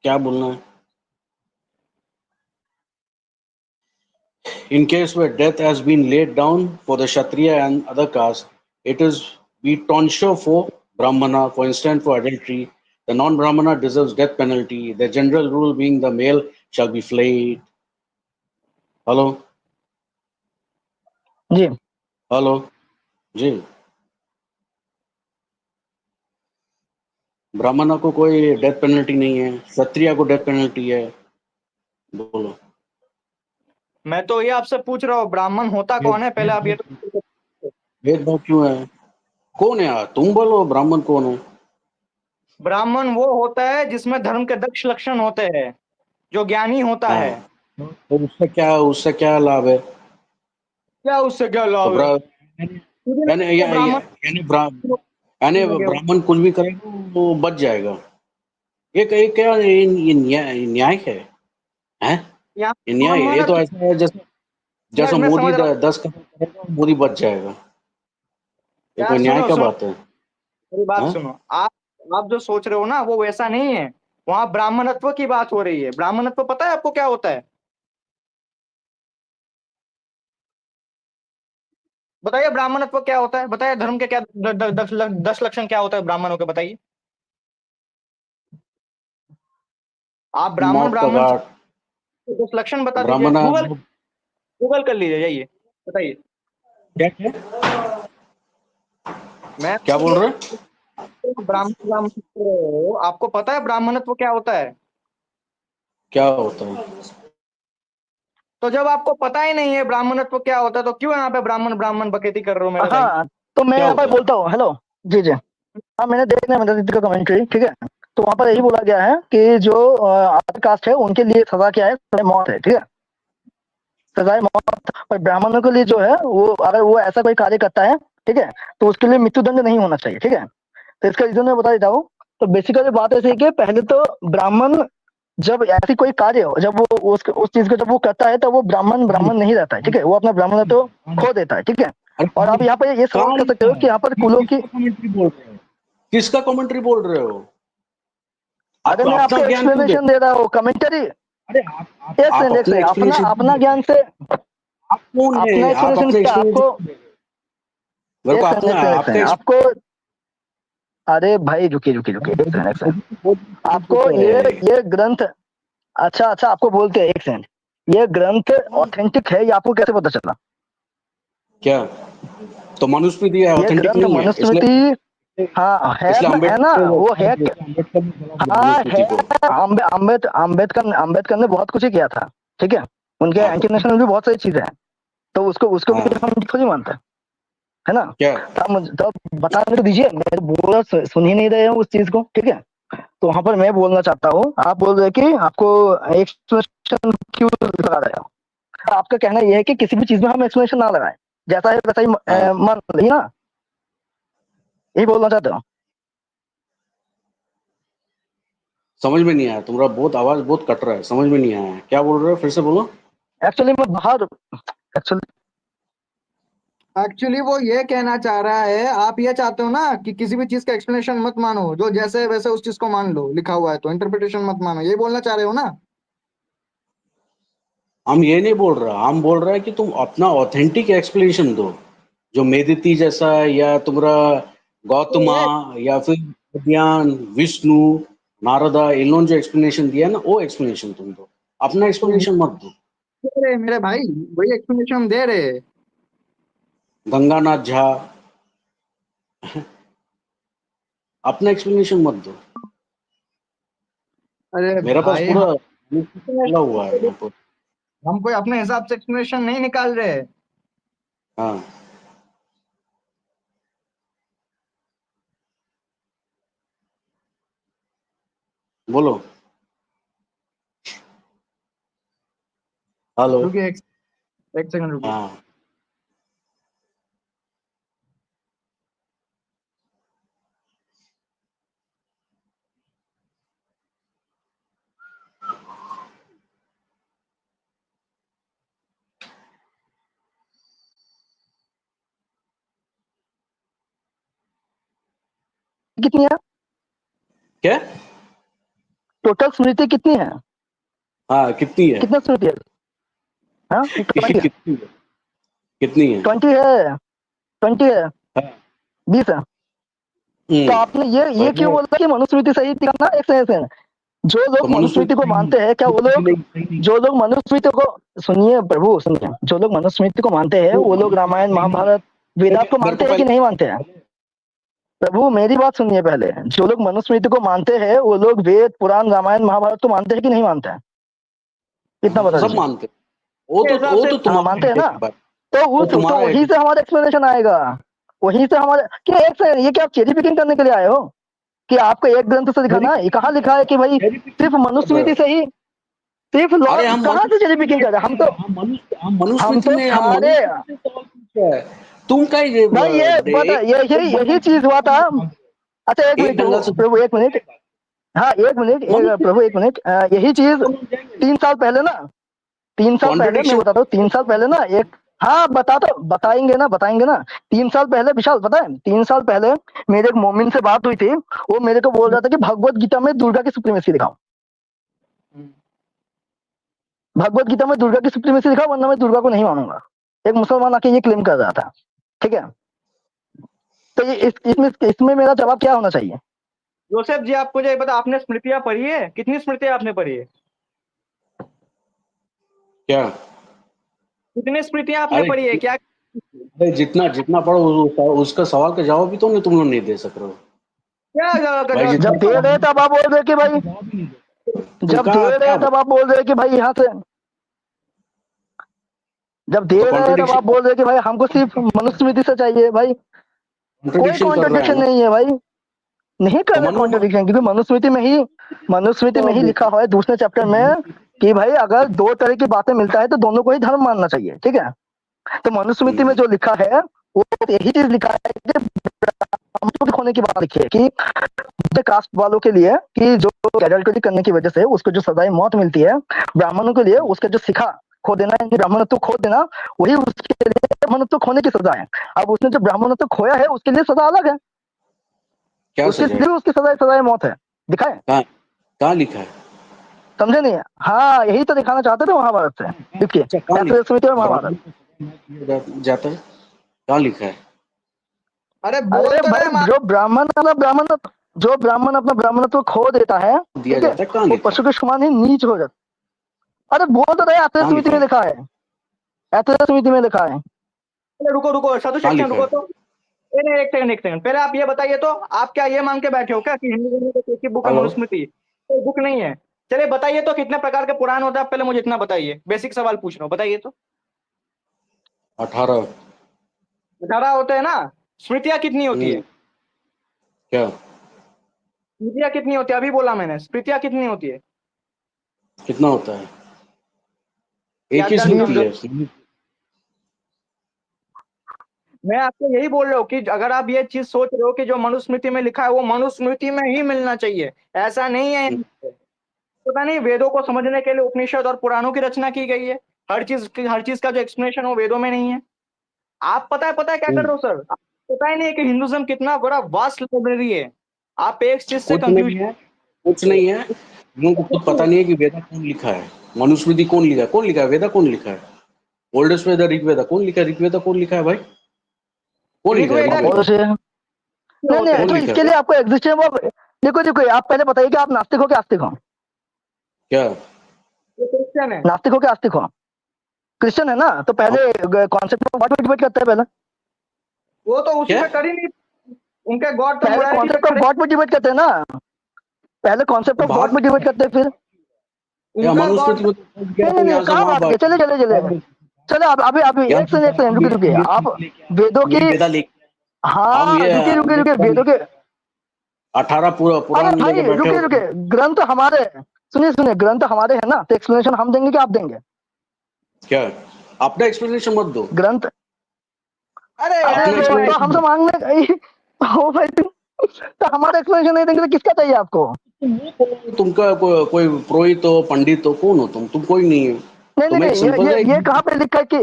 क्या बोलना है? In case where death has been laid down for the Kshatriya and other castes, it is be tonsure for Brahmana, for instance, for adultery. The non-Brahmana deserves death penalty. The general rule being the male shall be flayed. Hello ji hello ji. ब्राह्मणों को कोई death penalty नहीं है, क्षत्रिय को death penalty है। बोलो। मैं तो ये आपसे पूछ रहा हूँ, ब्राह्मण होता कौन है पहले आप ये तो। भेदभाव क्यों है? कौन है यार? तुम बोलो ब्राह्मण कौन है? ब्राह्मण वो होता है जिसमें धर्म के दक्ष लक्षण होते हैं, जो ज्ञानी होता हाँ, है। तो उससे क्या लाभ है? क्या उससे क्या तो लाभ है? यानी ब्राह्मण यानी ब्राह्मण कुछ भी करेगा वो बच जाएगा। ये क्या ये न्याय है? हैं? यहाँ ये न्याय है? ये तो ऐसा है जैसे जैसे मैं मोदी समझ रहा हूँ। 10 कदम करेगा मोदी बच जाएगा। ये कोई यार न्याय सुनो क्या सुनो, बात है? मेरी बात हाँ? सुनो। आप जो सोच रहे हो ना वो वैसा नहीं है। वहां ब्राह्मणत्व की बात हो रही है। ब्राह्मणत्व पता है आपको क्या होता है? बताइए ब्राह्मणत्व क्या होता है, बताइए धर्म के क्या दस लक्षण क्या होता है ब्राह्मणों के, बताइए। आप ब्राह्मण मौत का ब्राह्मण घाट। से 10 लक्षण बता दीजिए, ब्राह्मण गूगल गूगल कर लीजिए, जाइए बताइए। क्या क्या मैं क्या बोल रहे हैं? ब्राह्मण ब्राह्मण तो आपको पता है ब्राह्मणत्व क्या होता है? क्या होता है? तो जब आपको पता ही नहीं है ब्राह्मणत्व क्या होता है, तो क्यों यहाँ पे ब्राह्मण ब्राह्मण बकेती कर रहे हो मेरे भाई? हाँ, तो मैं क्या यहाँ पर होता है? बोलता हूँ। हेलो जी जी। हाँ, मैंने देखना है मतलब का कमेंट्री, ठीक है। तो वहां पर यही बोला गया है कि जो अदर कास्ट है उनके लिए सजा क्या है, सजा मौत है, ठीक है। सजाए मौत। और ब्राह्मणों के लिए जो है वो अगर वो ऐसा कोई कार्य करता है, ठीक है, तो उसके लिए मृत्युदंड नहीं होना चाहिए, ठीक है। तो इसका रीजन मैं बता देता हूँ। तो बेसिकली बात ऐसी है कि पहले तो ब्राह्मण जब ऐसी कोई कार्य हो, जब वो उस चीज को जब वो करता है तो वो ब्राह्मण ब्राह्मण नहीं रहता है, ठीक है। वो अपना ब्राह्मण तो खो देता है, ठीक है। और आप यहाँ पर ये सवाल कहाँ कर सकते लिखा हो है? कि यहाँ पर कुलों की, किसका कमेंट्री बोल रहे हो? किसका कमेंट्री बोल रहे हो? अगर आप मैं अपना आपको ज्ञान क्यों दे? एक्सप्लेनेशन दे रहा हूँ कमेंटरी, अरे आप एक अपने सेकंड, अपना एक्सप्लेनेशन क्यों अपना दे रहे ज्ञान हो? से, आप कौन अपना है? आप एक्सप्लेनेशन अपने क्या एक्सप्लेनेशन आपको, क्यों दे रहे हो? मेरे को अपना एक आपका सेकंड आपको, अरे भाई रुकिए रुकिए रुकिए, एक सेकंड। आपको ये ग्रंथ, अच्छा अच्छा, आपको बोलते हैं, एक सेकंड, ये ग्रंथ ऑथेंटिक है ये आपको कैसे पता चला? क्या? तो मनुस्मृति ये ऑथेंटिक ग्रंथ नहीं है इसलिए मनुस्मृति, हाँ इसलिए है ना, अम्बेडकर वो है, अम्बेडकर ने जला दिया हाँ है। मनुस्मृति को। अम्बेडकर ने बहुत कुछ किया था, ठीक है। उनके हाँ एंटी तो नेशनल भी बहुत सारी चीजें हैं। तो उसको उसको भी हाँ हम थोड़ी मानते हैं, है ना। क्या? तो आप मुझे तो बताने तो दीजिए, मैं तो बोल सुन ही नहीं रहे हूँ उस चीज को, ठीक है। तो वहां पर मैं बोलना चाहता हूँ, आप बोल रहे हैं कि आपको एक्सप्लेनेशन क्यों लगा रहे हो। आपका कहना यह है कि किसी भी चीज में हम एक्सप्लेनेशन ना लगाएं, जैसा है वैसा ही हाँ मान ली ना, यही बोलना चाहते हो। समझ में नहीं आया, तुम्हारा बहुत आवाज बहुत कट रहा है, समझ में नहीं आया क्या बोल रहे हो, फिर से बोलो। एक्चुअली मैं बाहर, एक्चुअली एक्चुअली वो ये कहना चाह रहा है, आप ये चाहते हो ना कि किसी भी चीज का एक्सप्लेनेशन मत मानो, जो जैसे वैसे उस चीज को मान लो, लिखा हुआ है तो इंटरप्रिटेशन मत मानो, ये बोलना चाह रहे हो ना? हम ये नहीं बोल रहा, हम बोल रहे हैं कि तुम अपना ऑथेंटिक एक्सप्लेनेशन दो, जो मेदिती जैसा या तुम्हारा गौतमा ये या फिर विज्ञान विष्णु नारदा इन लोगों ने जो एक्सप्लेनेशन दिया है ना, वो एक्सप्लेनेशन तुम दो, अपना तो एक्सप्लेनेशन मत दो। दे रहे मेरे भाई, वही एक्सप्लेनेशन दे रहे। गंगानाथ झा, अपना एक्सप्लेनेशन मत दो। अरे मेरा पास भाई पूरा हम खुला हुआ है यहाँ पर। हम कोई अपने हिसाब से एक्सप्लेनेशन नहीं निकाल रहे। हाँ बोलो। हेलो। रुकिए एक सेकंड रुकिए। हाँ कितनी है? क्या? टोटल स्मृति कितनी है? हाँ, कितनी है? कितनी स्मृति है? हाँ, 20 है, कितनी है? कितनी है? 20 है, 20 है, हाँ। 20 है। तो आपने ये क्यों बोला कि मनुस्मृति सही थी ना? एक सेकंड, जो लोग मनुस्मृति को मानते हैं, क्या वो लोग, जो लोग मनुस्मृति को, सुनिए प्रभु सुनिए, जो लोग मनुस्मृति को मानते हैं वो लोग रामायण महाभारत वेदांत को मानते हैं कि नहीं मानते हैं? प्रभु मेरी बात सुनिए पहले, जो लोग मनुस्मृति को मानते हैं वो लोग वेद पुराण रामायण महाभारत को मानते हैं कि नहीं मानते हैं? इतना बता सब दीजिए। मानते हैं। वो तो हाँ, मानते हैं ना? तो तुम्हारा वहीं से हमारा एक्सप्लेनेशन आएगा, वहीं से हमारे, क्या एक सेकंड, ये क्या आप चेरी पिकिंग करने के लिए आए हो कि आपको एक ग्रंथ से दिखाना है? कहाँ लिखा है कि भाई सिर्फ मनुस्मृति से ही, सिर्फ लॉ? कहाँ से चेरी पिकिंग कर रहे हैं? हम तो सारे, तुम का भाई ये बता, यही चीज हुआ था। अच्छा एक मिनट प्रभु, एक मिनट, हाँ एक मिनट, प्रभु एक मिनट, यही चीज 3 साल पहले ना, 3 साल पहले मैं बताता हूँ, 3 साल पहले ना एक, हाँ बताएंगे ना 3 साल पहले विशाल, पता है 3 साल पहले मेरे एक मोमिन से बात हुई थी, वो मेरे को बोल रहा था कि भगवत गीता में दुर्गा की सुप्रीमेसी दिखाओ, भगवत गीता में दुर्गा की सुप्रीमेसी दिखाओ वरना मैं दुर्गा को नहीं मानूंगा। एक मुसलमान आके ये क्लेम कर रहा था, ठीक है? तो ये इसमें मेरा जवाब क्या होना चाहिए? जोसेफ जी आप मुझे बता, आपने स्मृतियां पढ़ी है? कितनी स्मृतियां आपने पढ़ी है? क्या कितनी स्मृतियां आपने पढ़ी है? क्या जितना पढ़ो उसका सवाल का जवाब भी तुम लोग नहीं दे सक रहे हो। क्या जब दे रहे तब आप बोल रहे कि भाई, जब दे रहे तब आप बोल रहे कि भाई यहाँ से, जब दे रहे तब आप बोल रहे कि भाई हमको सिर्फ मनुस्मृति से चाहिए। भाई कोई कॉन्ट्रडिक्शन नहीं है भाई, नहीं कर रहे कॉन्ट्रडिक्शन, क्योंकि मनुस्मृति में ही लिखा हुआ है दूसरे चैप्टर में कि भाई अगर 2 तरह की बातें मिलता है तो दोनों को ही धर्म मानना चाहिए, ठीक है? तो मनुस्मृति में जो लिखा है वो यही चीज लिखा है कि ब्राह्मणों के खोने की बात लिखी है कि कास्ट वालों के लिए कि जो एडल्टरी करने की वजह से उसको जो सजाए मौत मिलती है, ब्राह्मणों के लिए उसका जो शिखा खो देना है, ब्राह्मणत्व खो देना, वही उसके लिए ब्राह्मणत्व खोने की सजा है। अब उसने जो ब्राह्मणत्व खोया है उसके लिए सजा अलग है, उसके लिए उसकी सजाए मौत है। दिखा है कहाँ लिखा है? समझे नहीं? हाँ यही तो दिखाना चाहते थे महाभारत से, देखिए स्मृति और महाभारत जाता है, कहाँ लिखा है? अरे भाई जो ब्राह्मण अपना ब्राह्मणत्व खो देता है, ठीक है, वो पशु के समान ही नीच हो जाता। अरे बोल तो रहे आत्रेय स्मृति में लिखा है, आत्रेय स्मृति में लिखा है। रुको साधु शिक्षण रुको, तो एक सेकंड पहले आप ये बताइए, तो आप क्या ये मांग के बैठे हो क्या कि हिंदू बुक है मनुस्मृति? कोई बुक नहीं है। चलिए बताइए तो कितने प्रकार के पुराण होते हैं? आप पहले मुझे इतना बताइए, बेसिक सवाल पूछ रहा हूँ, बताइए तो। 18 होते हैं ना? स्मृतियां कितनी होती है? क्या स्मृतियां कितनी होती है? अभी बोला मैंने, स्मृतियां कितनी होती है? कितना होता है? एक ही स्मृति है। मैं आपको यही बोल रहा हूँ कि अगर आप ये चीज सोच रहे हो कि जो मनुस्मृति में लिखा है वो मनुस्मृति में ही मिलना चाहिए, ऐसा नहीं है। पता नहीं, वेदों को समझने के लिए उपनिषद और पुराणों की रचना की गई है। हर चीज का जो एक्सप्लेनेशन हो वेदों में नहीं है। आप पता है क्या कर रहे हो सर? आपको पता ही नहीं है कि हिंदुज्म कितना बड़ा वास्ट लाइब्रेरी है। आप एक चीज से कंफ्यूज है। कुछ नहीं है, उनको पता नहीं है कि वेदा कौन लिखा है, मनुस्मृति कौन लिखा है, वेदा कौन लिखा है, ओल्डेस्ट वेदा ऋग्वेदा कौन लिखा है, ऋग्वेदा कौन लिखा है भाई? कौन लिखा है? नहीं तो इसके लिए आपको एग्जिस्टेंस ऑफ, देखो आप पहले बताइए कि आप नास्तिक हो कि आस्तिक हो? क्या क्रिश्चियन है? नास्तिक हो कि आस्तिक हो? क्रिश्चियन है ना, तो पहले कॉन्सेप्ट ऑफ गॉड डिबेट करते हैं पहले। वो तो उसमें कर ही नहीं, उनके गॉड तो पहले कॉन्सेप्ट ऑफ गॉड पे डिबेट करते हैं ना, पहले कॉन्सेप्ट ऑफ गॉड पे डिबेट करते हैं, फिर नहीं कहाँ बात है? चले अभी एक सेकंड रुकिए आप वेदों की, हाँ रुकिए वेदों के 18 पुराण भाई रुकिए ग्रंथ हमारे, सुनिए ग्रंथ हमारे है ना, तो एक्सप्लेनेशन हम देंगे कि आप देंगे? क्या अपना एक्सप्लेनेशन मत दो, ग्रंथ अरे तो हम तो मांगने हो भाई, तो हमारा एक्सप्लेनेशन नहीं देंगे तो किसका चाहिए आपको? तुमका कोई पुरोहित हो, पंडित हो, कौन हो तुम कोई नहीं है। नहीं ये कहाँ पे लिखा है कि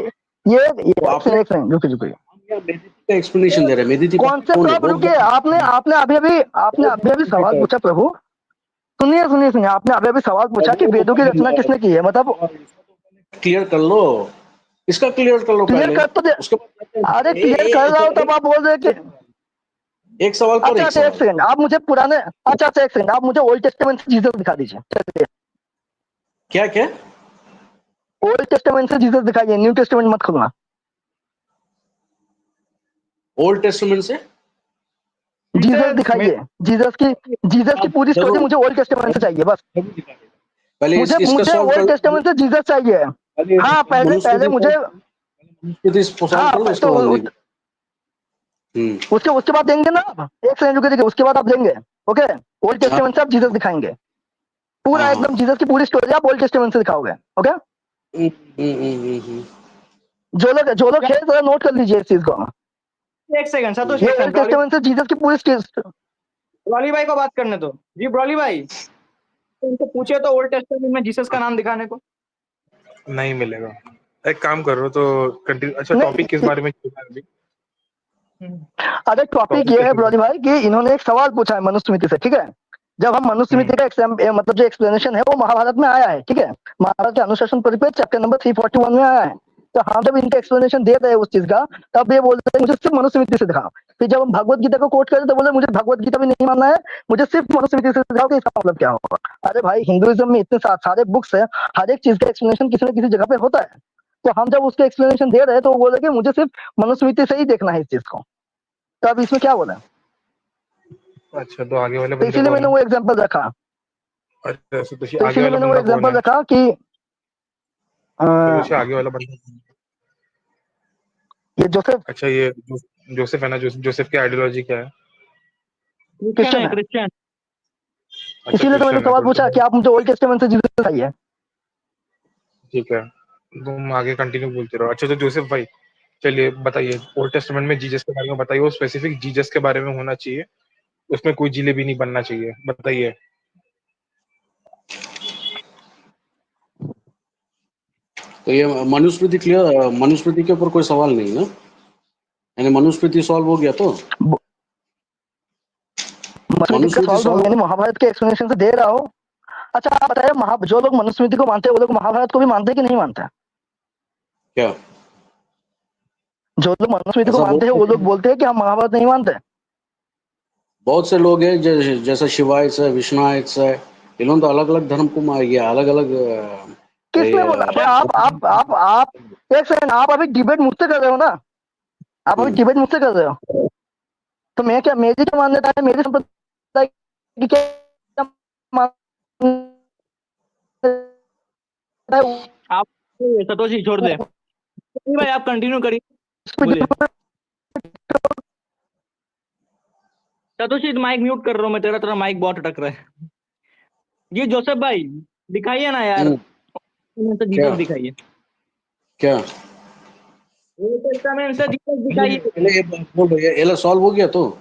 ये रुकिए एक्सप्लेनेशन दे रहे हैं। कॉन्सेप्ट रुकिए, आपने अभी सवाल पूछा प्रभु, सुनिए सुनिए सुनिए, आपने अभी अभी सवाल पूछा कि वेदों की रचना किसने की है, मतलब क्लियर कर लो, इसका क्लियर कर लो क्लियर पहले, कर तो दे। उसके बाद अरे क्लियर कर रहा हूँ तब आप बोल रहे कि एक सवाल पर अच्छा एक अच्छा, एक सवाल। सेकंड, आप मुझे पुराने, अच्छा अच्छा एक सेकंड, आप मुझे ओल्ड टेस्टामेंट से जीसस दिखा दीजिए। चलिए, क्या क्या? ओल्ड टेस्टामेंट से जीसस दिखाइए, न्यू टेस्टामेंट मत खोलना। ओल्ड टेस्टामेंट से जीसस जीसस दिखाइए, जीसस की पूरी स्टोरी मुझे ओल्ड टेस्टामेंट से चाहिए बस। पहले मुझे इसका मुझे सॉल्व कर ओल्ड लो। टेस्टामेंट से जीसस चाहिए। पहले हाँ, पहले पहले मनुस्मृति मुझे, मनुस्मृति सॉल्व हाँ कर लो, उसके तो बाद देख। उसके उसके बाद देंगे ना आप, एक सेकंड रुकिए, उसके बाद आप देंगे। ओके, ओल्ड हाँ टेस्टामेंट से आप जीसस दिखाएंगे, पूरा हाँ हाँ। एकदम जीसस की पूरी स्टोरी आप ओल्ड टेस्टामेंट से दिखाओगे। ओके, हम्म। जो लोग है जरा नोट कर लीजिए इस चीज को। एक सेकंड सतोष, ये एक ओल्ड सेकंड, टेस्टामेंट से जीसस की पूरी ब्रॉली भाई को बात करने दो। जी ब्रॉली भाई, तो उनको पूछे तो ओल्ड टेस्टामेंट में जीसस का नाम दिखाने को। नहीं मिलेगा। एक काम करो तो कंटिन्यू। अच्छा, टॉपिक किस नहीं, बारे में चल रहा है अभी? अरे टॉपिक टॉपिक ये क्या है चल रहा ब्रॉली भाई कि इन्होंने एक सवाल पूछा है मनुस्मृति से, ठीक है। जब हम मनुस्मृति का मतलब जो एक्सप्लेनेशन है वो महाभारत में आया है, ठीक है। महाभारत के अनुशासन परिपेद चैप्टर नंबर 341 में आया है। तो हम जब इनका एक्सप्लेनेशन दे रहे हैं उस चीज का, तब ये बोलते हैं मुझे सिर्फ मनुस्मृति से दिखाओ। फिर जब हम भगवत गीता को कोट करें तो बोले मुझे भगवत गीता भी नहीं मानना है, मुझे सिर्फ मनुस्मृति से दिखाओ कि इसका मतलब क्या होगा। अरे भाई, हिंदुइज्म में इतने सारे बुक्स है, हर एक चीज का एक्सप्लेनेशन किसी न किसी जगह पे होता है। तो हम जब उसका एक्सप्लेनेशन दे रहे हैं तो वो बोले कि मुझे सिर्फ मनुस्मृति से ही देखना है इस चीज को। तो अब इसमें क्या बोला, है? अच्छा, तो आगे वाले तो बंदे इसीलिए कौन मैंने है? वो एग्जांपल रखा। अच्छा तो आगे इसीलिए वाला मैंने वो बंदा कौन एग्जांपल है? रखा कि अ, आगे वाला बंदा कौन है? ये जोसेफ अच्छा, ये जोसेफ है ना? जोसेफ की आइडियोलॉजी क्या है? क्रिश्चियन क्रिश्चियन है, है। क्रिश्चियन। अच्छा, इसीलिए तो मैंने क्रिश्चियन है सवाल फिर पूछा तो। कि आप मुझे ओल्ड टेस्टामेंट से जीसस दिखाइए। ठीक है, तुम आगे कंटिन्यू बोलते रहो। अच्छा, तो जोसेफ भाई, चलिए बताइए, ओल्ड टेस्टामेंट में जीसस के बारे में बताइए, वो स्पेसिफिक जीसस के बारे में होना चाहिए, उसमें कोई जिलेबी नहीं बनना चाहिए, बताइए। तो ये मनुस्मृति क्लियर, मनुस्मृति के ऊपर कोई सवाल नहीं ना, यानी मनुस्मृति सॉल्व हो गया तो मनुस्मृति का मनुस्मृति सवाल तो सॉल्व। मैंने महाभारत के एक्सप्लेनेशन से दे रहा हूँ। अच्छा आप बताइए, जो लोग मनुस्मृति को मानते हैं वो लोग महाभारत को भी मानते हैं कि नहीं मानते हैं? क्या जो लोग मनुस्मृति को ऐसा मानते हैं वो लोग बोलते हैं कि हम महाभारत नहीं मानते। बहुत से लोग हैं जैसा शिवाइट्स है, विष्णुइट्स है, इन्होंने तो अलग अलग धर्म को ये अलग अलग किसने बोला? अबे आप एक सेकंड, आप अभी डिबेट मुझसे कर रहे हो ना, आप अभी डिबेट मुझसे कर रहे हो। तो मैं क्या, मेरी क्या मान्यता है, मेरी संप्रदाय की क्या मान्यता है, आप सतोष जी छोड़ दे भाई, आप कंटिन्यू करिए, उस पे बोलिए। सतोष जी माइक म्यूट कर रहा हूँ मैं, तेरा माइक बहुत अटक रहा है। ये जोसेफ भाई दिखाइए ना यार, तो क्या जीसस दिखाइए, क्या ओल्ड टेस्टामेंट से जीसस दिखाइए। पहले ये बात बोलो, ये सॉल्व हो गया तो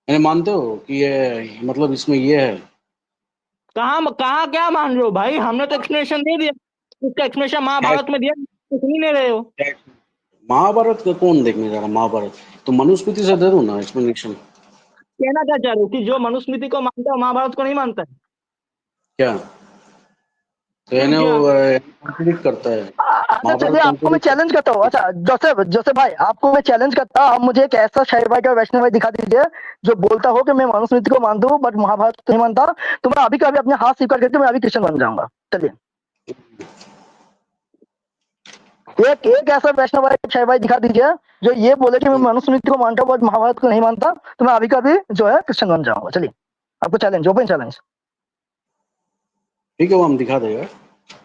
यानी मानते हो कि ये मतलब इसमें ये है? कहाँ कहाँ क्या मान रहे हो भाई, हमने तो एक्सप्लेनेशन दे दिया, इसका एक्सप्लेनेशन महाभारत में दिया, कुछ नहीं ले रहे हो। महाभारत का कौन देखने जा रहा महाभारत? तो मनुस्मृति से दे दो ना एक्सप्लेनेशन। कहना क्या चाह रहे हो कि जो मनुस्मृति को मानता है महाभारत को नहीं मानता है? क्या तो यानी क्या वो कॉन्ट्रडिक्ट करता है, अच्छा महाभारत चलिए, आपको मैं कॉन्ट्रडिक्ट चैलेंज करता हूँ। अच्छा जोसेफ जोसेफ भाई, आपको मैं चैलेंज करता हूँ, आप मुझे एक ऐसा शैवाई का वैष्णव भाई दिखा दीजिए जो बोलता हो कि मैं मनुस्मृति को मानता हूँ बट महाभारत को नहीं मानता। तो मैं अभी का अभी अपने हाथ स्वीकार करके मैं अभी क्रिश्चियन बन जाऊंगा। चलिए, एक एक ऐसा वैष्णव भाई शैवाई दिखा दीजिए जो ये बोले कि मैं मनुस्मृति को मानता हूँ बट महाभारत को नहीं मानता। तो मैं अभी का अभी जो है क्रिश्चियन बन जाऊंगा। चलिए, आपको चैलेंज, ओपन चैलेंज। ठीक है, वो हम दिखा देगा।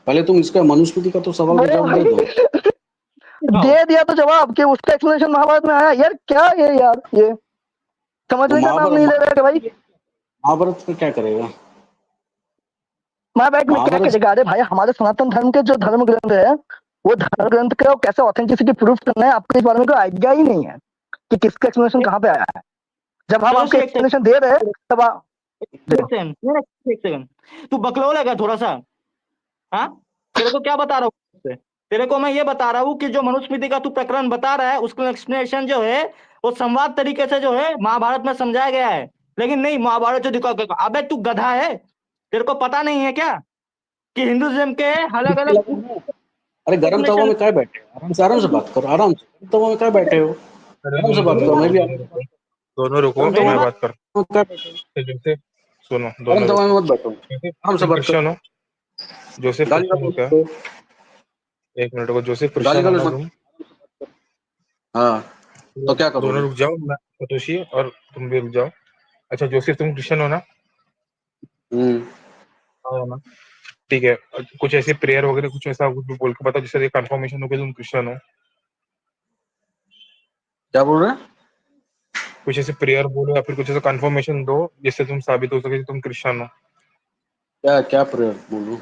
पहले तुम इसका मनुस्मृति का तो सवाल का अरे जवाब भाई, दे दो। दे दिया तो जवाब कि उसका एक्सप्लेनेशन महाभारत में आया। यार क्या है यार, ये तो समझने का नाम नहीं ले रहा है भाई। महाभारत का क्या करेगा? महाभारत में क्या महाभारत करेगा? अरे भाई, हमारे सनातन धर्म के जो धर्म ग्रंथ है, वो धर्म ग्रंथ का कैसे ऑथेंटिसिटी प्रूफ करना है, आपको इस बारे में कोई आइडिया ही नहीं है कि किसका एक्सप्लेनेशन कहाँ पे आया है। जब हम आपको एक्सप्लेनेशन दे रहे हैं तब आप एक सेकंड, तू बकलोल है क्या थोड़ा सा? हाँ, तेरे को क्या बता रहा हूँ, तेरे को मैं ये बता रहा हूँ कि जो मनुस्मृति का तू प्रकरण बता रहा है उसका एक्सप्लेनेशन जो है वो संवाद तरीके से जो है महाभारत में समझाया गया है, लेकिन नहीं महाभारत जो दिखा, अबे तू गधा है, तेरे को पता नहीं है क्या कि हिंदुइज्म के अलग अलग अरे गर्म तवा में क्या बैठे हो? आराम से बात करो, आराम से। गर्म तवा में क्या बैठे हो? अरे आराम से बात करो, मैं भी दोनों रुको, गर्म तवा मैं में बात कर। क्या बैठे हो? जैसे सुनो, गर्म दोनों तवा में रुको। मत बैठो, आराम से तुम बात करो। क्रिश्चियन हो? जोसेफ गाली क्रिश्चियन हो गलौज क्या? मत करो, एक मिनट रुको, जोसेफ गाली क्रिश्चियन हो गलौज ना मत तुम? करो। हाँ, तो क्या दोनों करोगे? रुक जाओ, मैं सतोशी और तुम भी रुक जाओ। अच्छा जोसेफ, तुम क्रिश्चियन हो ना? हम्म, हाँ ना, ठीक है। कुछ ऐसे प्रेयर वगैरह कुछ ऐसा कुछ भी बोल के बताओ जिससे कंफर्मेशन हो कि तुम क्रिश्चियन हो। क्या बोल रहे हैं? कुछ ऐसे प्रेयर बोलो या फिर कुछ ऐसा कंफर्मेशन दो जिससे तुम साबित हो सके कि तुम क्रिश्चियन हो। क्या क्या प्रेयर बोलूं?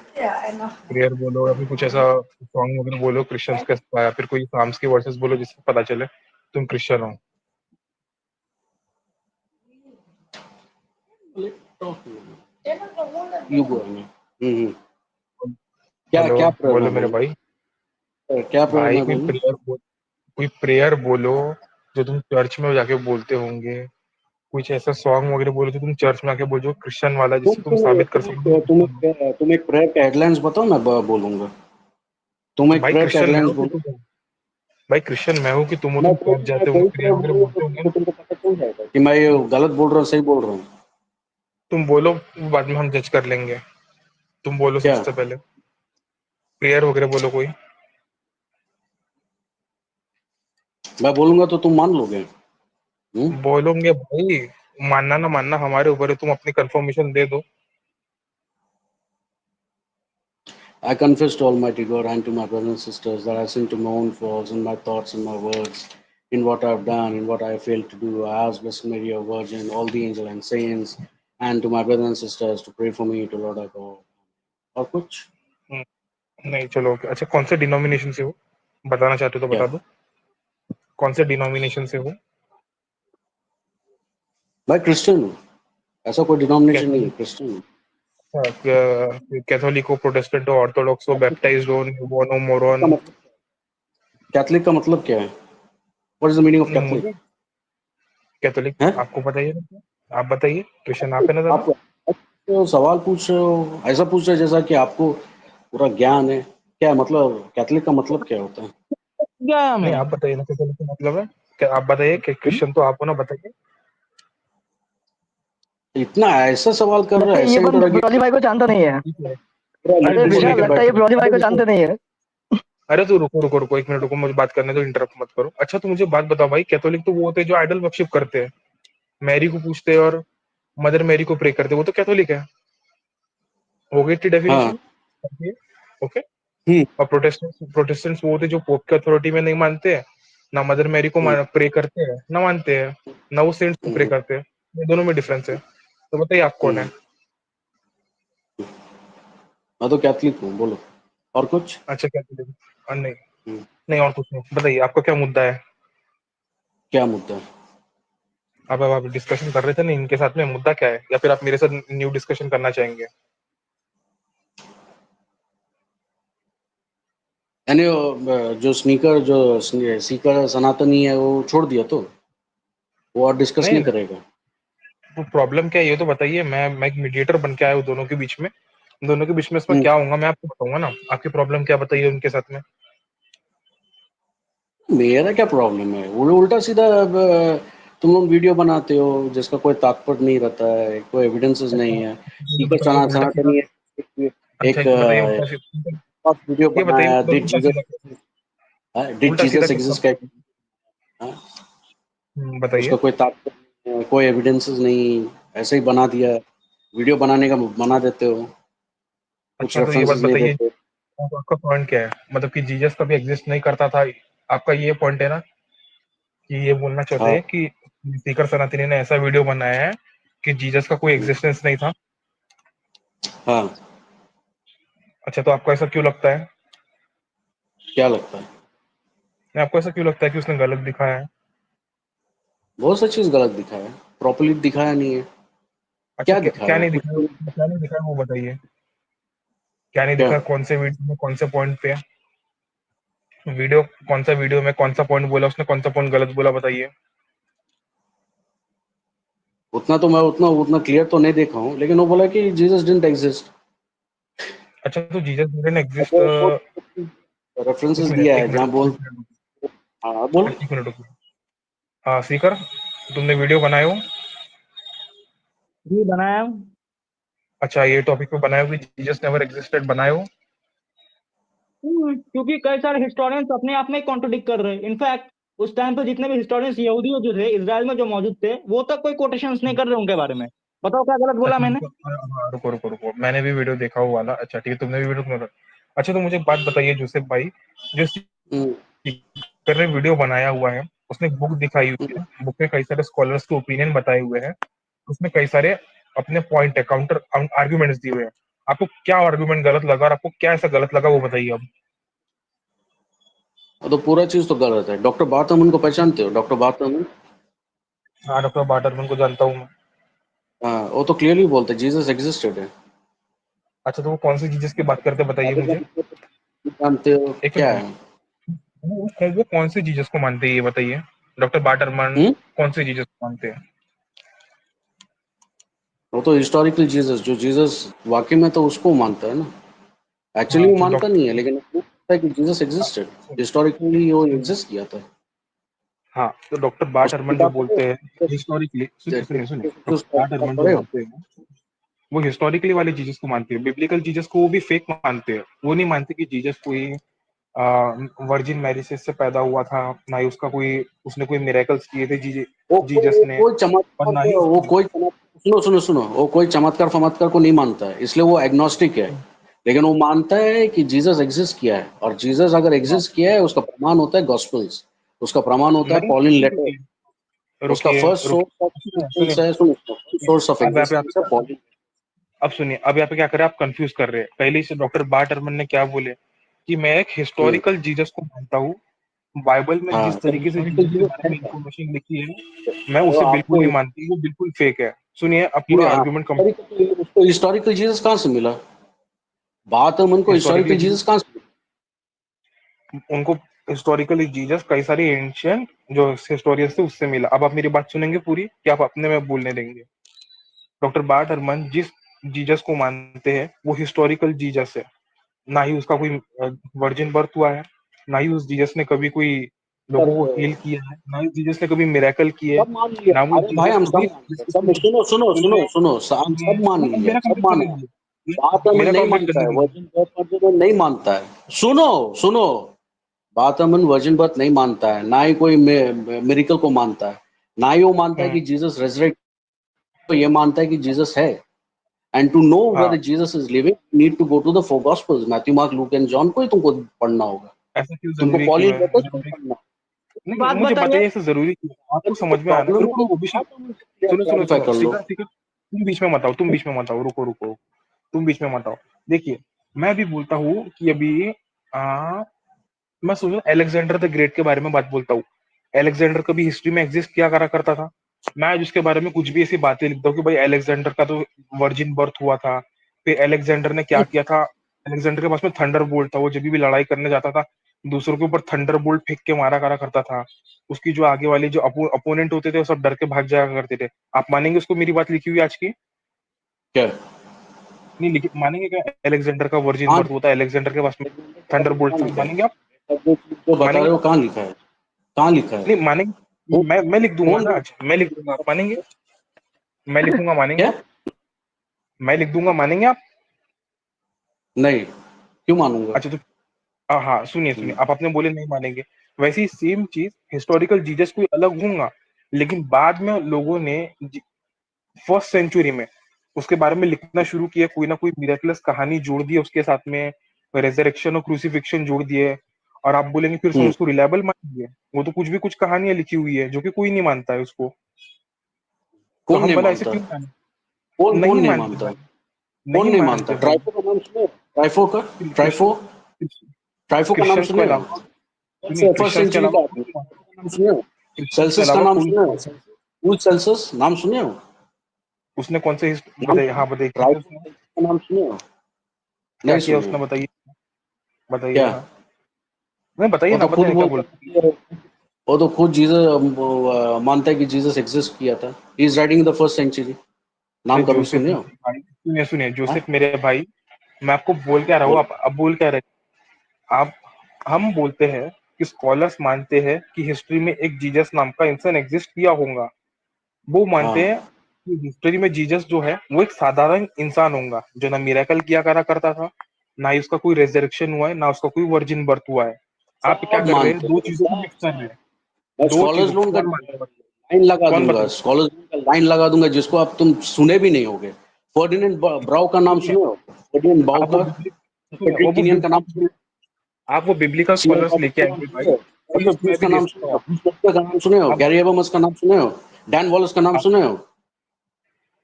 प्रेयर बोलो या फिर कुछ ऐसा सॉन्ग वगैरह बोलो क्रिश्चियंस का, या फिर कोई साम्स की वर्सेस बोलो जिससे पता चले तुम क्रिश्चियन हो। You go. क्या हेलो, क्या प्रेयर बोलो मैं मेरे बोलूं? भाई। क्या प्रेयर भाई मैं कोई बोलूं? प्रेयर कोई प्रेयर बोलो जो तुम चर्च में जाके बोलते होंगे। कुछ ऐसा सॉन्ग वगैरह बोलो जो तुम चर्च में आके बोलो क्रिश्चियन वाला, जिससे तुम साबित कर सको तुम क्रिश्चियन हो। तुम एक प्रेयर का हेडलाइंस बताओ, मैं बोलूंगा। तुम एक भाई प्रेयर का क्रिश्चियन मैं हेडलाइंस हूँ कि बोलो। तुम हो? भाई क्रिश्चियन मैं हूँ कि तुम हो? मैं तुम चर्च मैं जाते होंगे, कोई प्रेयर प्रेयर वगैरह बोलूंगा बोलते होंगे तो ना। तुमको पता चल जाएगा कि मैं ये गलत बोल रहा हूँ, सही बोल रहा हूँ। तुम बोलो, बाद में हम जज कर लेंगे। तुम बोलो क्या सबसे पहले, प्रेयर वगैरह बोलो कोई। मैं बोलूंगा तो तुम मान लोगे? हम्म? बोलोगे भाई, मानना ना मानना हमारे ऊपर है, तुम अपनी कंफर्मेशन दे दो। I confess to Almighty God and to my brothers and sisters that I sin to my own faults in my thoughts and my words, in what I have done, in what I have failed to do. I ask Blessed Mary, our Virgin, all the angels and saints, and to my brothers and sisters to pray for me to Lord our God. और कुछ? नहीं चलो okay। अच्छा कौन से denomination से हो, बताना चाहते हो तो क्या? बता दो। कौन से डिनोमिनेशन से हो? मैं क्रिश्चियन हूँ, ऐसा कोई डिनोमिनेशन नहीं है, कैथोलिक, क्रिश्चियन हूँ। कैथोलिक हो, प्रोटेस्टेंट हो, ऑर्थोडॉक्स हो, बैप्टाइज्ड हो, न्यूबॉर्न हो, इसका मोरन? मतलब, कैथलिक का मतलब क्या है? What is the meaning of Catholic? मुझे कैथोलिक है? आपको बताइए ना, आप बताइए, क्वेश्चन आप है ना जरा। आप तो सवाल पूछ रहे हो, ऐसा पूछ रहे हो जैसा कि आपको पूरा ज्ञान है। क्या मतलब कैथलिक का मतलब क्या होता है? क्या है नहीं हमें? आप बताइए ना, कैथोलिक का मतलब है क्या? आप बताइए कि क्रिश्चियन तो आप हो ना, बताइए। इतना ऐसा सवाल कर रहा लगता है, है ये ऐसे बंद इंटरोगेट ब्रॉली भाई को जानता नहीं है। ठीक है। पूरा अरे अरे लिटरेसी रुको विशाल, एक लेके लगता मिनट है ये बैठे। रुको, ब्रॉली भाई अरे को रुको, जानते नहीं है। अरे तो रुको रुको रुको, एक मिनट रुको, मुझे बात करने दो, इंटरप्ट मत करो। अच्छा तो मुझे बात बताओ भाई, कैथोलिक तो वो होते हैं जो आइडल वर्शिप करते हैं, मैरी को पूछते हैं और मदर मैरी को प्रे करते हैं, वो तो कैथोलिक है। हो गई थी हाँ। डेफिनेशन। ओके। हम्म। और प्रोटेस्टेंट्स प्रोटेस्टेंट्स वो होते हैं जो पोप के अथॉरिटी में नहीं मानते हैं, ना मदर मैरी को हम्म। प्रे करते हैं, ना मानते हैं, ना वो सेंट्स को प्रे हम्म। करते हैं। ये दोनों में डिफरेंस है। तो बताइए आप कौन है? हम्म। मैं तो कैथलिक हूँ, बोलो और कुछ। अच्छा कैथोलिक? नहीं, हम्म। नहीं और कुछ नहीं, बताइए आपका क्या मुद्दा है। क्या मुद्दा है? अब आप डिस्कशन कर रहे थे ना इनके साथ में, मुद्दा क्या है, या फिर आप मेरे साथ न्यू डिस्कशन करना चाहेंगे? यानी जो स्नीकर जो सीकर सनातनी है वो छोड़ दिया तो वो और डिस्कस नहीं, नहीं करेगा? वो प्रॉब्लम क्या है ये तो बताइए। मैं एक मीडिएटर बन के आया हूँ दोनों के बीच में, दोनों के बीच में इसमें हम्म। क्या होगा मैं आपको बताऊंगा ना। आपकी प्रॉब्लम क्या बताइए उनके साथ में। मेरा क्या प्रॉब्लम है? वो उल्टा सीधा तुम लोग वीडियो बनाते हो जिसका कोई तात्पर्य नहीं रहता है, कोई एविडेंसेस नहीं है। ये सीकर बताइए उल्टा सीधा। सनातनी है, अच्छा एक ये बताइए उल्टा सीधा, वीडियो ये बताइए बनाया, उल्टा सीधा कैसे? डिड उल्टा सीधा जीसस कैसे एग्जिस्ट आप? का। हाँ? बताइए। उसका कोई तात्पर्य नहीं है, कोई एविडेंसेस नहीं, ऐसे ही बना दिया। वीडियो बनाने का बना देते हो, कुछ अच्छा तो ये बात रेफरेंसेस नहीं बताइए, देते। तो आपका पॉइंट क्या है, मतलब कि जीसस कभी एग्जिस्ट नहीं करता था? आपका ये पॉइंट है ना, कि ये बोलना चाहते हाँ। हैं कि सीकर सनातनी ने ऐसा वीडियो बनाया है कि जीसस का कोई एग्जिस्टेंस नहीं था। हाँ। अच्छा तो आपको ऐसा क्यों लगता है? क्या लगता है? नहीं, आपको ऐसा क्यों लगता है कि उसने गलत दिखाया है? बहुत सा चीज गलत दिखाया है, प्रॉपरली दिखाया नहीं है। अच्छा क्या क्या दिखाया? नहीं कुछ दिखाया, भी क्या नहीं दिखाया वो बताइए। क्या नहीं क्या? दिखाया, कौन से वीडियो में, कौन से पॉइंट पे? वीडियो कौन सा, वीडियो में कौन सा पॉइंट बोला उसने, कौन सा पॉइंट गलत बोला बताइए। उतना तो मैं उतना क्लियर तो नहीं देखा हूँ, लेकिन वो बोला कि जीसस डिडंट एग्जिस्ट। अच्छा तो जीसस डिडंट एग्जिस्ट। रेफरेंसेस एक दिया मिनट है एक जहाँ मिनट बोल। हाँ बोल। एक मिनट रुको। हाँ सीकर, तुमने वीडियो बनाए हो? जी बनाया हूँ। अच्छा ये टॉपिक पे बनाए हो कि जीसस नेवर एग्जिस्टेड, बनाए हो? क्योंकि कई सारे हिस्टोरियंस अपने आप में कॉन्ट्रोडिक्ट कर रहे हैं। इनफैक्ट उस टाइम पे जितने भी हिस्टोरियंस यहूदी जो थे, इसराइल में जो मौजूद थे, वो तक कोई कोटेशंस नहीं कर रहे उनके बारे में। बताओ क्या गलत बोला अच्छा मैंने? हाँ रुको रुको रुको, मैंने भी वीडियो देखा वो वाला। अच्छा ठीक है, तुमने भी वीडियो। अच्छा तो मुझे एक बात बताइए जोसेफ भाई, जो हम्म, स्पीकर ने वीडियो बनाया हुआ है, उसने बुक दिखाई हुई हम्म। है, बुक में कई सारे स्कॉलर्स के ओपिनियन बताए हुए हैं, उसमें कई सारे अपने पॉइंट है, काउंटर आर्ग्यूमेंट्स दिए हुए हैं। आपको क्या आर्ग्यूमेंट गलत लगा और आपको क्या ऐसा गलत लगा वो बताइए अब। तो पूरा चीज तो गलत है। डॉक्टर बाथमन को पहचानते हो? डॉक्टर बाथमन। हाँ डॉक्टर बाटरमैन को जानता हूँ मैं। हाँ, वो तो क्लियरली बोलते हैं जीसस एग्जिस्टेड है। अच्छा तो वो कौन सी जीसस की बात करते हैं बताइए मुझे। जानते हो एक क्या मिनट, है? वो कौन से जीसस को मानते हैं ये बताइए। डॉक्टर बाटरमैन हम्म? कौन से जीसस को मानते हैं? वो तो हिस्टोरिकल जीसस, जो जीसस वाकई में तो उसको मानता है ना। एक्चुअली हाँ वो तो मानता नहीं है, डॉक्टर, लेकिन वो मानता है कि जीसस एग्जिस्टेड। हिस्टोरिकली वो एग्जिस्ट किया था। हाँ तो डॉक्टर उसको बाटरमैन जो किताब बोलते हैं हिस्टोरिकली, सुनिए सुनिए सुनिए, डॉक्टर किताब बाटरमैन जो पढ़े हो? बोलते हैं वो हिस्टोरिकली वाले जीसस को मानते हैं, बिब्लिकल जीसस को वो भी फेक मानते हैं। वो नहीं मानते कि जीसस कोई वर्जिन मैरी से पैदा हुआ था, ना ही उसका कोई, उसने कोई मिरेकल्स किए थे जीसस वो ने, कोई और चमत्कार ना ही वो उसकी। कोई चमत्कार, सुनो सुनो सुनो, वो कोई चमत्कार फमत्कार को नहीं मानता है, इसलिए वो एग्नोस्टिक है। लेकिन वो मानता है कि जीसस एग्जिस्ट किया है, और जीसस अगर हाँ, एग्जिस्ट किया है उसका प्रमाण होता है गॉस्पेल्स। उसका प्रमाण होता है नहीं पॉलिन लेटर। रुकिए उसका रुकिए फर्स्ट सोर्स ऑफ रुकिए, सुनिए एग्जिस्टेंस है, सुनो, फर्स्ट सुनिए। सोर्स ऑफ अब यहाँ पे एग्जिस्टेंस है पॉलिन। अब सुनिए, अब यहाँ पे क्या करें, आप कंफ्यूज कर रहे हैं। पहले से डॉक्टर बाटरमैन ने क्या बोले कि मैं एक हिस्टोरिकल जीसस को मानता हूँ, बाइबल में हाँ, जिस तो तरीके से हिस्टोरिकल जीसस के जीसस बारे है में क्या? इंफॉर्मेशन लिखी है, मैं तो उसे बिल्कुल आपको नहीं मानती, वो बिल्कुल फेक है। सुनिए अब पूरा आर्गुमेंट कम। उसको हिस्टोरिकल जीसस कहाँ से मिला? बात है, मन को हिस्टोरिकली हिस्टोरिकल जीसस कहाँ से उनको हिस्टोरिकली जीसस कई सारी एंशियंट जो हिस्टोरियंस थे उससे मिला। अब आप मेरी बात सुनेंगे पूरी कि आप अपने में बोलने देंगे? डॉक्टर बार्ट हरमन जिस जीसस को मानते हैं वो हिस्टोरिकल जीसस है, ना ही उसका कोई वर्जिन बर्थ हुआ है, ना ही उस जीसस ने कभी कोई लोगों को मिला? हील किया है, ना ही जीसस ने कभी मिरेकल किए, सब मान लिया। ना वो अरे भाई, जीसस हम सब कभी। मानते हैं, सब सुनो सुनो सुनो सुनो, हम सब मान लिया, मेरा सब कंप्लीट माना करने है। बात दीजिए, अमन मेरा नहीं कंप्लीट मानता करने है, दीजिए। वर्जिन बर्थ वर्जिन बर्थ नहीं मानता है। सुनो सुनो, बात अमन वर्जिन बर्थ नहीं मानता है, ना ही कोई मिरेकल को मानता है, ना ही वो मानता है हम्म, कि जीसस रेजरेक्ट। तो ये मानता है कि जीसस है। एंड टू नो हाँ where Jesus is living, need to go to the four gospels, Matthew Mark Luke and John को ही तुमको पढ़ना होगा। ऐसा क्यों तुमको जरूरी क्यों पॉलिन है, लेटर्स को जरूरी? पढ़ना। नहीं बात मुझे बताइए। बताइए ऐसा जरूरी क्यों है? आपको तुमको समझ में आना, प्रॉब्लम रुको है रुको तो अभिषेक, बात अमन से सुनो सुनो क्लैरिफाई सुनो, कर लो। सीखा सीखा, तुम बीच में मत आओ, तुम बीच में मत आओ, रुको रुको, तुम बीच में मत आओ। देखिए मैं भी बोलता हूँ कि अभी आ, मैं सोचू एलेक्जेंडर द ग्रेट के बारे में बात बोलता हूँ। एलेक्जेंडर कभी हिस्ट्री में एग्जिस्ट किया करा करता था। मैं आज उसके बारे में कुछ भी ऐसी बातें लिखता हूँ कि भाई एलेक्जेंडर का तो वर्जिन बर्थ हुआ था, फिर एलेक्जेंडर ने क्या किया था। एलेक्जेंडर के पास में थंडर बोल्ट था, वो जब भी लड़ाई करने जाता था दूसरों के ऊपर थंडर बोल्ट फेंक के मारा करा करता था। उसकी जो आगे वाले जो अपोनेंट होते थे वो सब डर के भाग जाया करते थे। आप मानेंगे उसको, मेरी बात लिखी हुई आज की? क्या? नहीं लिखी, मानेंगे क्या? एलेक्जेंडर का वर्जिन हाँ, बर्थ होता है, एलेक्जेंडर के पास में एग्जाम्पल के थंडर बारे में बोल्ट कहाँ था, लिखा है? मानेंगे आप? जो चीज जो बता रहे मानेंगे? हो कहाँ लिखा है? कहाँ लिखा है? नहीं मानेंगे, कौन मैं लिख दूंगा कौन ना, आज मैं लिख दूंगा, आप मानेंगे? मैं लिखूंगा, मानेंगे क्या? आप? मैं लिख दूंगा, मानेंगे आप? नहीं, क्यों मानूंगा? अच्छा तो हाँ सुनिए सुनिए, हम्म, आप आपने बोले नहीं मानेंगे, वैसे ही सेम चीज हिस्टोरिकल जीसस कोई अलग होगा, लेकिन बाद में लोगों ने फर्स्ट सेंचुरी में उसके बारे में लिखना शुरू किया, कोई ना कोई मिरेकलस कहानी जोड़ दी है उसके साथ में, रेजरेक्शन और क्रूसिफिक्शन जोड़ दिए। और आप बोलेंगे फिर से हम हम्म। उसको रिलायबल मानेंगे? वो तो कुछ भी कुछ कहानियां लिखी हुई है जो कि कोई नहीं मानता है उसको। तो कौन हम नहीं भला ऐसे मानता? क्यों माने? कौन कौन नहीं नहीं मानते मानता? भाई, कौन नहीं नहीं मानता? मानते भाई। ट्राइफो का नाम सुने? ट्राइफो का? ट्राइफो, ट्राइफो का नाम क्रिश्चियंस के सुने हो? अलावा, सुनिए फर्स्ट क्रिश्चियंस के सेंचुरी अलावा का कोई आदमी, नहीं मानता, ट्राइफो का नाम सुने हो? क्रिश्चियंस के सेल्सियस का अलावा नाम कोई सुने नहीं हो? मानता। सेल्सियस नाम सुने हो? उसने कौन से नाम बताइए, सुने हाँ हो? बताइए, क्या किया ट्राइफो उसने? का नाम सुने हो? क्या नहीं किया सुने उसने हो? बताइए, बताइए क्या? हाँ, नहीं बताइए वो ना, तो खुद बताइए क्या बोलता बोलते है कि वो तो खुद जीसस मानता है कि जीसस एग्जिस्ट किया था। He is writing the first century. नाम कभी जोसेफ सुने हो? भाई, सुनिए हाँ? जोसेफ मेरे भाई, मैं आपको बोल क्या रहा हूँ, आप अब बोल क्या रहे, आप हम बोलते हैं कि स्कॉलर्स मानते हैं कि हिस्ट्री में एक जीसस नाम का इंसान एग्जिस्ट किया होगा। वो मानते हाँ। हैं कि हिस्ट्री में जीसस जो है वो एक साधारण इंसान होगा जो ना मिरेकल किया करा करता था, ना ही उसका कोई रेजरेक्शन हुआ है, ना उसका कोई वर्जिन बर्थ हुआ है। आप क्या सब कर रहे हैं, मानते दो हैं, चीजों को सब मिक्स कर सब। रहे हैं, मैं दो स्कॉलर्स चीजों को। लोन का कौन मानता है बताइए? लाइन लगा कौन दूंगा, बताइए? स्कॉलर्स लोन का लाइन लगा दूंगा, जिसको आप तुम सुने भी नहीं होगे। फर्डिनेंड ब्राउ का नाम सुनिए, सुने हो? फर्डिनेंड ब्राउ आप वो का। सुनिए, फ्रेडरिक किलियन का नाम सुने हो? आप वो बिब्लिकल सीएल स्कॉलर्स रॉबर्ट्स लेके का नाम आएंगे सुने भाई, हो? प्लीज एफ मैं ब्रूस भी का ले नाम सकता सुने हूँ। हो? ब्रूस वेल्स का नाम सुने हो? आप गैरी हेबरमस का नाम सुने हो? डैन वॉलस का नाम आप सुने हो?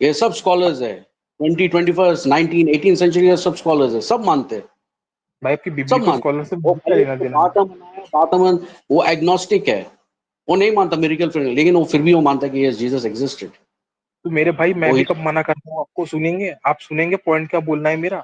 ये सब स्कॉलर्स है। 21st 19 18 सेंचुरी के सब स्कॉलर्स है, सब मानते हैं। भाई आपकी सब बिब्लिकल मानते स्कॉलर हैं। से वो मुझे क्या खाली लेना उसको देना है? बातमन वो एग्नोस्टिक है। वो नहीं मानता मिरेकल फिर, लेकिन वो फिर भी वो मानता है कि यस जीसस एग्जिस्टेड। तो मेरे भाई मैं वो भी कब मना करता हूँ आपको, सुनेंगे आप? सुनेंगे पॉइंट क्या बोलना है मेरा?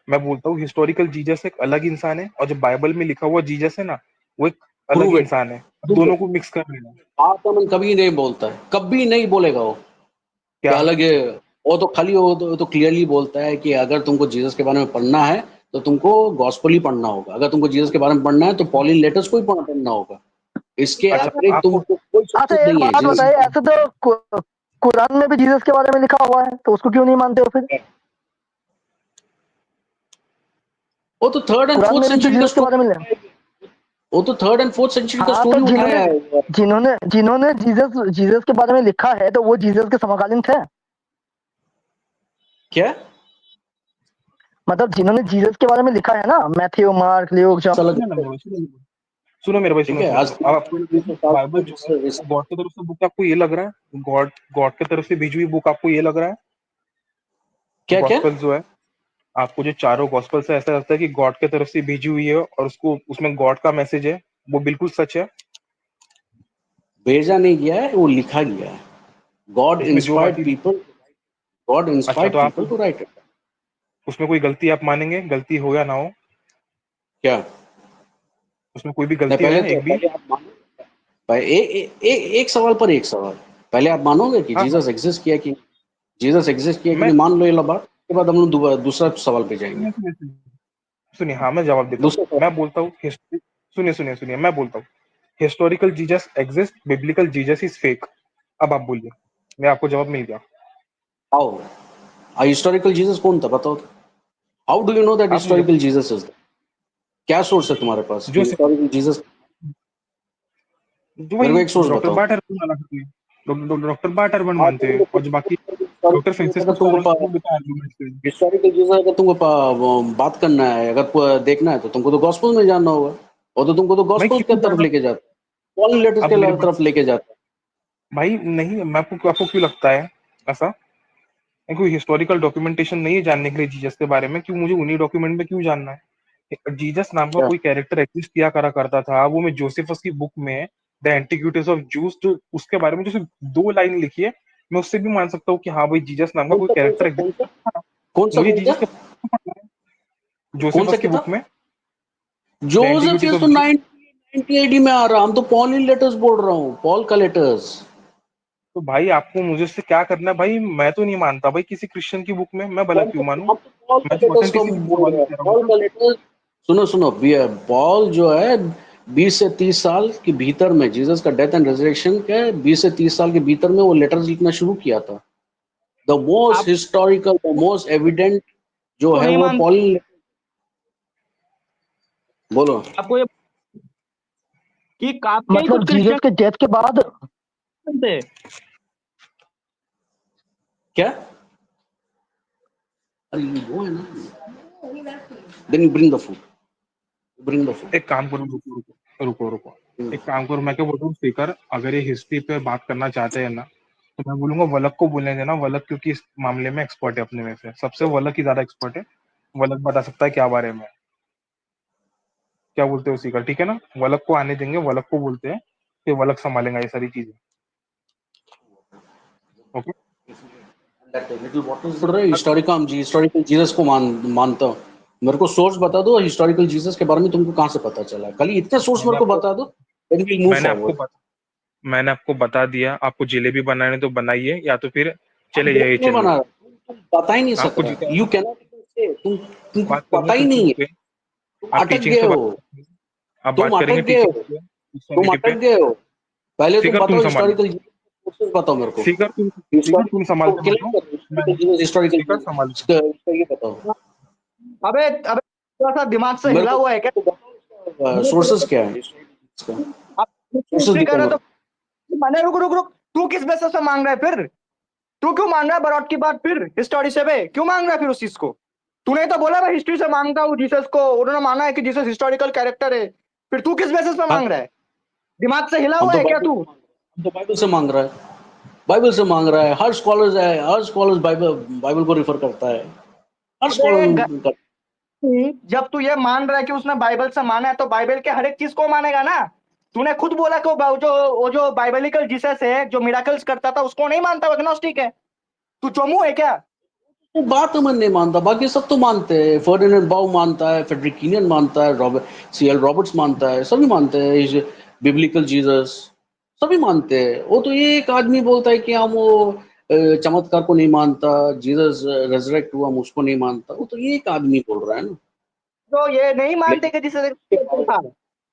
मैं बोलता हूँ हिस्टोरिकल जीसस एक अलग इंसान है, और जो बाइबल में लिखा हुआ जीसस है ना, वो एक अलग प्रूव इट। इंसान है। अब दोनों को मिक्स कर लेना। बातमन कभी नहीं बोलता है, कभी नहीं बोलेगा वो क्या? क्या अलग है। वो तो खाली वो तो क्लियरली बोलता है कि अगर तुमको जीसस के बारे में पढ़ना है तो तुमको गॉस्पेल ही पढ़ना होगा। अगर तुमको जीसस के बारे में पढ़ना है तो पॉलिन लेटर्स को ही पढ़ना होगा। इसके अच्छा अतिरिक्त आपको तुमको कोई अच्छा, सोर्सेज एक नहीं है बात जीसस बताइए, ऐसे तो कुरान में भी जीसस के बारे में लिखा हुआ है, तो उसको क्यों नहीं मानते हो फिर? वो तो थर्ड एंड कुरान फोर्थ में भी तो सेंचुरी का जीसस के बारे में स्टोरी। वो तो थर्ड एंड फोर्थ सेंचुरी का हाँ, तो स्टोरी उठाया जिन्होंने है। जिन्होंने जिन्होंने जीसस जीसस के बारे में लिखा है, तो वो जीसस के समकालीन थे। क्या मतलब जिन्होंने जीसस के बारे में लिखा है ना, मैथ्यू, मार्क, ल्यूक, जॉन। अलग सुनो ना मेरे भाई, सुनो मेरे भाई, ठीक सुनो है। सुनो आज सुनो। अब आपको 300 साल बाइबल जो है से वो गॉड की तरफ से बुक, आपको ये लग रहा है गॉड गॉड की तरफ से भेजी हुई बुक, आपको ये लग रहा है? क्या क्या गॉस्पेल जो है, आपको जो चारों गॉस्पेल से ऐसा लगता है कि गॉड की तरफ से भेजी हुई है और उसको उसमें गॉड का मैसेज है, वो बिल्कुल सच है? भेजा नहीं गया है, वो लिखा गया है। गॉड उसमें जो इंस्पायर्ड बात, पीपल गॉड अच्छा इंस्पायर्ड तो आप पीपल टू राइट इट। उसमें कोई गलती आप मानेंगे? गलती हो या ना हो, क्या उसमें कोई भी नहीं, गलती है एक भी? पहले आप मानो। एक सवाल पर एक सवाल। पहले आप मानोगे कि हाँ हाँ। जीसस एग्जिस्ट किया कि मैं नहीं, मान लो ये बात। उसके बाद हम लोग दूसरा सवाल पे जाएंगे। सुनिए सुनिए सुनिए सुनिए, हाँ मैं जवाब देता हूँ। दूसरा सवाल। मैं बोलता हूँ हिस्ट्री, सुनिए सुनिए सुनिए, मैं बोलता हूँ historical Jesus exist, biblical Jesus is fake. अब आप बोलिए, मैं आपको जवाब मिल गया। हाउ हिस्टोरिकल जीसस कौन था बताओ तो। How do you know that आप मुझे हिस्टोरिकल जीसस इज? क्या सोर्स है तुम्हारे पास कि जो हिस्टोरिकल जीसस? जो मेरे वही को एक सोर्स डॉक्टर बताओ। बाटर माना करते हैं, डॉक्टर बाटर वन हाँ, मानते हैं, और जो बाकी डॉक्टर अगर फ्रांसिस्को तुमको वो बेकार आर्गुमेंट्स हैं। हिस्टोरिकल जीसस अगर तुमको वो बात करना है, अगर देखना है तो तुमको तो गॉस्पेल में जानना होगा। और तो तुमको तो भाई गॉस्पेल की क्यों तरफ जाना? लेके जाता है, पॉलिन लेटर्स अब मेरे के तरफ लेके जाता है। भाई नहीं, मैं आपको क्यों लगता है ऐसा? कोई हिस्टोरिकल डॉक्यूमेंटेशन नहीं है जानने के लिए जीसस के बारे में, क्यों मुझे उन्हीं डॉक्यूमेंट में क्यों जानना है? जीसस नाम का क्या कोई कैरेक्टर एग्जिस्ट किया करा करता था, वो मैं जोसेफस की बुक में द एंटिक्विटीज ऑफ जूस, जो उसके बारे में जो सिर्फ 2 लाइन लिखी है, मैं उससे भी मान सकता हूँ कि हाँ भाई जीसस नाम का कौन कोई सा कौन सा कैरेक्टर कौन सा एग्जिस्ट था। कौन सा मुझे कौन सा जीसस के कौन सा जोसेफस की बुक किताब? में द जोसेफ ये एंटिक्विटीज ऑफ तो जूस। 19 एडी में आ रहा। हम तो पॉलिन लेटर्स बोल रहा हूँ, पॉल का लेटर्स। तो भाई आपको मुझे उससे क्या करना है भाई? मैं तो नहीं मानता भाई किसी क्रिश्चियन की बुक में, मैं भला हम क्यों मानूं? तो पॉल का मैं तो लेटर्स को ऑथेंटिसिटी का बोल सवाल रहे हैं। कर रहा हूँ पॉल ना। का लेटर्स सुनो सुनो। पॉल जो है 20 से 30 साल के भीतर में जीसस का डेथ एंड रेजरेक्शन के 20 से 30 साल के भीतर में वो लेटर्स लिखना शुरू किया था। द मोस्ट आप हिस्टोरिकल, द मोस्ट एविडेंट जो तो है नहीं वो मानते? पॉलिन। बोलो आपको ये कि आपके ही मतलब कुछ क्रिश्चियन जीसस के डेथ के बाद। थे। क्या। अरे वो है ना, then bring the food, bring the एक काम करो, रुको रुको रुको रुको, फूड। एक काम करो, मैं क्या बोलता हूँ स्पीकर, अगर ये हिस्ट्री पे बात करना चाहते हैं ना, तो मैं बोलूंगा वलक को बोलने देना। वलक क्योंकि इस मामले में एक्सपर्ट है, अपने में से सबसे वलक ही ज्यादा एक्सपर्ट है। वलक बता सकता है क्या बारे में है। क्या बोलते हो स्पीकर? ठीक है ना, वलक को आने देंगे, वलक को बोलते हैं, फिर वलक संभालेगा ये सारी चीजें। ओके। हिस्टोरिकल जीसस को मानता हूँ। मेरे को सोर्स बता दो हिस्टोरिकल जीसस के बारे में, तुमको कहाँ से पता चला? खाली इतने सोर्स मैंने मेरे को आपको बता दो, देन वी मूव मैंने आपको फॉरवर्ड। मैंने आपको बता दिया, आपको जलेबी बनाने तो बनाइए, या तो फिर चले हम जाइए नहीं चल बना लो। रहा, तुम बता ही नहीं सक आपको रहा, जितना यू कैनॉट से, तुमको बात करनी पता है ही नहीं टीचिंग है, पे, तुम आप अटक टीचिंग गए पे बात हो, करेंगे, आप तुम बात अटक करेंगे गए टीचिंग हो, पे, तुम क्रिश्चियनिटी अटक पे। गए हो। पहले तुम फिकर तुम बताओ संभालो, हिस्टोरिकल सोर्सेस बताओ मेरे को, फिकर तुम संभाल के क्लेम बताओ। करो मैं हिस्टोरिकल हिस्टोरिकल फिकर संभाल के, इसका ये बताओ अबे अबे थोड़ा सा दिमाग से मेरे हिला हुआ है क्या? को, सोर्सेस क्या है इसका, आप सोर्सेस हिस्ट्री कर दिखाओ रहे मेरे हो को। तो मैंने रुक रुक रुक, तू किस बेसिस पे मांग रहा है फिर? तू क्यों मांग रहा है बरौट की बात फिर हिस्टोरी से बे? क्यों मांग रहा है फिर उस चीज को? तूने तो बोला मैं हिस्ट्री से मांगता हूँ जीसस को, उन्होंने माना है कि जीसस हिस्टोरिकल कैरेक्टर है, फिर तू किस बेसिस पे मांग रहा है? दिमाग से हिला हम हुआ तो है क्या बाइबल तू? हम तो बाइबल से मांग रहा है, बाइबल से मांग रहा है, हर स्कॉलर्स है, हर स्कॉलर्स बाइबल बाइबल को रिफर करता है, हर अबे स्कॉलर। जब तू ये मान रहा है कि उसने बाइबल से माना है तो बाइबल के हर एक चीज को मानेगा ना। तूने खुद बोला कि वो जो बाइबलिकल जीसस है जो मिराकल्स करता था उसको नहीं मानता, एग्नोस्टिक है। तू चोमू है क्या? वो बात अमन नहीं मानता, बाकी सब तो मानते हैं, फर्डिनेंड बाउ मानता है, फेडरिकिनियन मानता है, रॉबर्ट सीएल रॉबर्ट्स मानता है, सभी मानते हैं बिब्लिकल जीसस, सभी मानते हैं। वो तो ये एक आदमी बोलता है कि हम वो चमत्कार को नहीं मानता, जीसस रेजरेक्ट हुआ हम उसको नहीं मानता, वो तो ये एक आदमी बोल रहा है ना। तो ये नहीं मानते लेकिन कि जीसस उसके था?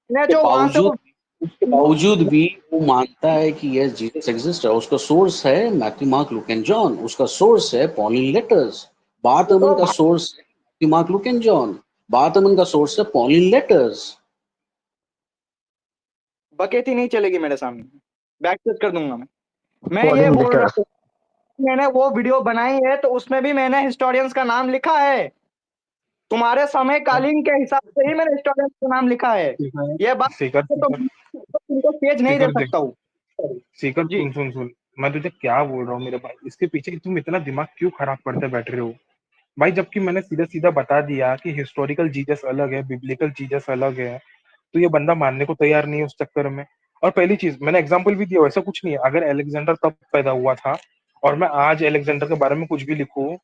ने उसके जो वहां से बावजूद वो उसके बावजूद भी वो मानता है कि यस जीसस एग्जिस्ट है। उसका सोर्स है Matthew Mark Luke and John, उसका सोर्स है पॉलिन लेटर्स। बात अमन तो का सोर्स है Matthew Mark Luke and John, बात अमन का सोर्स है पॉलिन लेटर्स। बकेती नहीं चलेगी मेरे सामने, बैक चेक कर दूंगा मैं ये पॉलिन बोल रहा लेटर्स। हूँ। मैंने वो वीडियो बनाई है तो उसमें भी मैंने हिस्टोरियंस का नाम लिखा है, तुम्हारे समय कालीन के हिसाब से ही मैंने हिस्टोरियंस का नाम लिखा है। ये बात फिकर तो फिकर तुमको पेज नहीं दे फिकर देख, सकता हूँ। फिकर जी सुन सुन सुन, मैं तुझे क्या बोल रहा हूँ मेरे भाई, इसके पीछे तुम इतना दिमाग क्यों खराब करते बैठ रहे हो भाई? जबकि मैंने सीधा सीधा बता दिया कि हिस्टोरिकल जीसस अलग है, बिब्लिकल जीसस अलग है, तो ये बंदा मानने को तैयार नहीं है उस चक्कर में। और पहली चीज मैंने एग्जांपल भी दिया, ऐसा कुछ नहीं है। अगर अलेक्जेंडर तब पैदा हुआ था और मैं आज अलेक्जेंडर के बारे में कुछ भी लिखूं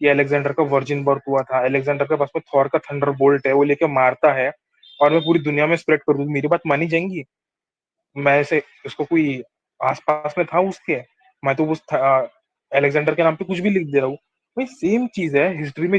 कि अलेक्जेंडर का वर्जिन बर्थ हुआ था, अलेक्जेंडर के पास में थॉर का थंडर बोल्ट है, वो लेके मारता है, और मैं पूरी दुनिया में स्प्रेड कर दूं, मेरी बात मानी जाएंगी? मैं ऐसे उसको कोई आसपास में था उसके, मैं तो उस अलेक्जेंडर के नाम पे कुछ भी लिख दे रहा हूँ। भाई सेम चीज है हिस्ट्री में।